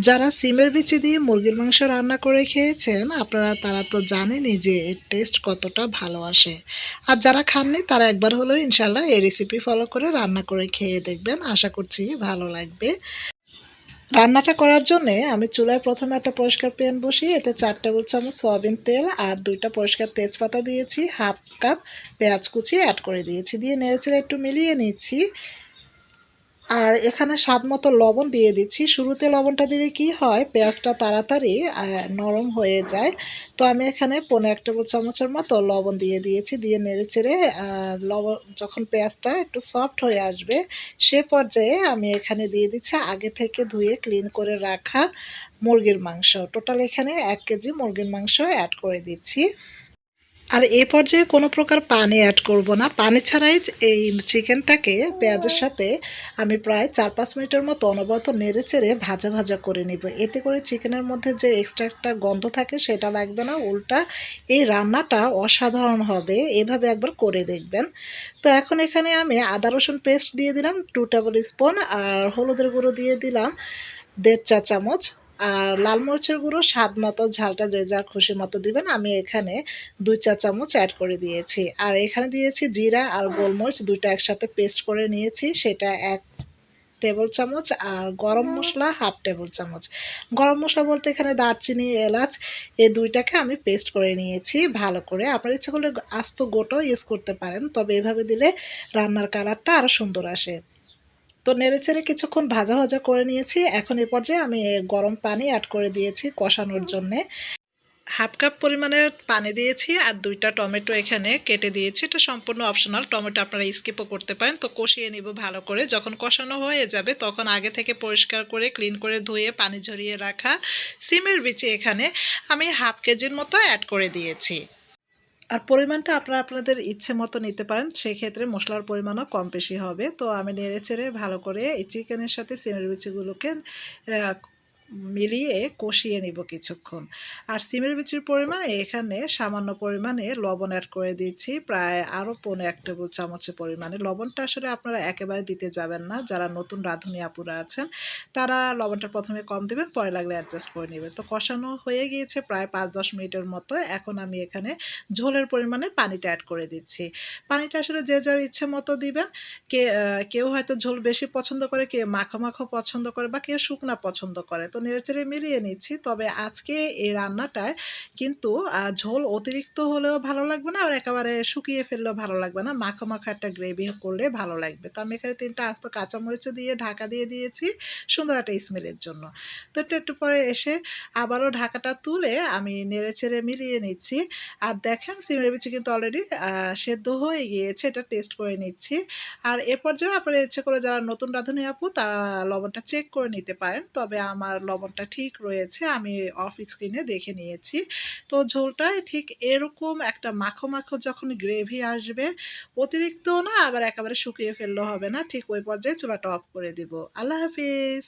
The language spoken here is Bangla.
যারা সিমের বিচি দিয়ে মুরগির মাংস রান্না করে খেয়েছেন আপনারা তারা তো জানেনই যে এর টেস্ট কতটা ভালো আসে। আর যারা খাননি তারা একবার হলেও ইনশাল্লাহ এই রেসিপি ফলো করে রান্না করে খেয়ে দেখবেন। আশা করছি ভালো লাগবে। রান্নাটা করার জন্যে আমি চুলায় প্রথমে একটা পরিষ্কার প্যান বসিয়ে এতে ৪ টেবিল চামচ সয়াবিন তেল আর ২টা পরিষ্কার তেজপাতা দিয়েছি, হাফ কাপ পেঁয়াজ কুচি অ্যাড করে দিয়েছি। দিয়ে নেড়েচেড়ে একটু মিলিয়ে নিচ্ছি। আর এখানে স্বাদমতো লবণ দিয়ে দিচ্ছি। শুরুতে লবণটা দিলে কি হয় পেঁয়াজটা তাড়াতাড়ি নরম হয়ে যায়। তো আমি এখানে পৌনে ১ টেবিল চামচের মতো লবণ দিয়ে দিয়েছি। দিয়ে নেড়েচেড়ে লবণ যখন পেঁয়াজটা একটু সফট হয়ে আসবে সে পর্যায়ে আমি এখানে দিয়ে দিচ্ছি আগে থেকে ধুয়ে ক্লিন করে রাখা মুরগির মাংস। টোটাল এখানে ১ কেজি মুরগির মাংস অ্যাড করে দিচ্ছি। আর এ পর্যায়ে কোনো প্রকার পানি অ্যাড করব না। পানি ছাড়াই এই চিকেনটাকে পেঁয়াজের সাথে আমি প্রায় ৪-৫ মিনিটের মতো অনবরত নেড়েচেড়ে ভাজা ভাজা করে নিব। এতে করে চিকেনের মধ্যে যে এক্সট্রা একটা গন্ধ থাকে সেটা লাগবে না, উল্টা এই রান্নাটা অসাধারণ হবে। এভাবে একবার করে দেখবেন। তো এখন এখানে আমি আদা রসুন পেস্ট দিয়ে দিলাম 2 টেবিল স্পুন আর হলুদের গুঁড়ো দিয়ে দিলাম ১.৫ চা চামচ। আর লাল মরিচের গুঁড়ো স্বাদ মতো, ঝালটা যে যার খুশি মতো দিবেন। আমি এখানে ২ চা চামচ অ্যাড করে দিয়েছি। আর এখানে দিয়েছি জিরা আর গোলমরিচ ২ টা একসাথে পেস্ট করে নিয়েছি, সেটা ১ টেবিল চামচ। আর গরম মশলা হাফ টেবিল চামচ। গরম মশলা বলতে এখানে দারচিনি, এলাচ এই ২ টাকে আমি পেস্ট করে নিয়েছি ভালো করে। আপনার ইচ্ছা করলে আস্ত গোটাও ইউজ করতে পারেন, তবে এভাবে দিলে রান্নার কালারটা আরও সুন্দর আসে। তো নেড়েচেড়ে কিছুক্ষণ ভাজা ভাজা করে নিয়েছি। এখন এ পর্যায়ে আমি গরম পানি অ্যাড করে দিয়েছি কষানোর জন্যে। হাফ কাপ পরিমাণে পানি দিয়েছি আর ২টা টমেটো এখানে কেটে দিয়েছি। এটা সম্পূর্ণ অপশনাল, টমেটো আপনারা স্কিপও করতে পারেন। তো কষিয়ে নিব ভালো করে। যখন কষানো হয়ে যাবে তখন আগে থেকে পরিষ্কার করে ক্লিন করে ধুয়ে পানি ঝরিয়ে রাখা সিমের বিচি এখানে আমি হাফ কেজির মতো অ্যাড করে দিয়েছি। আর পরিমাণটা আপনারা আপনাদের ইচ্ছে মতো নিতে পারেন। সেক্ষেত্রে মশলার পরিমাণও কম বেশি হবে। তো আমি নেড়েচেড়ে ভালো করে এই চিকেনের সাথে সিমের বিচিগুলোকে অ্যা মিলিয়ে কষিয়ে নিব কিছুক্ষণ। আর সিমের বিচির পরিমাণে এখানে সামান্য পরিমাণে লবণ অ্যাড করে দিচ্ছি, প্রায় আরও পৌনে ১ টেবিল চামচের পরিমাণে। লবণটা আসলে আপনারা একেবারে দিতে যাবেন না। যারা নতুন রাঁধুনি আপুরা আছেন তারা লবণটা প্রথমে কম দিবেন, পরে লাগলে অ্যাডজাস্ট করে নেবেন। তো কষানো হয়ে গিয়েছে প্রায় ৫-১০ মিনিটের মতো। এখন আমি এখানে ঝোলের পরিমাণে পানিটা অ্যাড করে দিচ্ছি। পানিটা আসলে যে যার ইচ্ছে মতো দিবেন। কেউ হয়তো ঝোল বেশি পছন্দ করে, কেউ মাখো, মাখো পছন্দ করে বা কেউ শুকনা পছন্দ করে। তো নেড়েচেড়ে মিলিয়ে নিচ্ছি। তবে আজকে এই রান্নাটায় কিন্তু ঝোল অতিরিক্ত হলেও ভালো লাগবে না, আর একেবারে শুকিয়ে ফেললেও ভালো লাগবে না। মাখো, মাখো একটা গ্রেভি করলে ভালো লাগবে। তো আমি এখানে ৩ টা আস্ত কাঁচামরিচও দিয়ে ঢাকা দিয়ে দিয়েছি সুন্দর একটা স্মেলের জন্য। তো একটু পরে এসে আবারও ঢাকাটা তুলে আমি নেড়েচেড়ে মিলিয়ে নিচ্ছি। আর দেখেন সিমের বিচি কিন্তু অলরেডি সেদ্ধ হয়ে গিয়েছে। এটা টেস্ট করে নিচ্ছি। আর এ পর্যায়েও আপনারা ইচ্ছে করে যারা নতুন রাঁধুনি আপু তারা লবণটা চেক করে নিতে পারেন। তবে আমার লবণটা ঠিক রয়েছে। আমি অফ স্ক্রিনে দেখে নিয়েছি। তো ঝোলটাই ঠিক এরকম একটা মাখো, মাখো যখন গ্রেভি আসবে, অতিরিক্তও না আবার একেবারে শুকিয়ে ফেললেও হবে না। ঠিক ওই পর্যায়ে চুলাটা অফ করে দিব। আল্লাহ হাফেজ।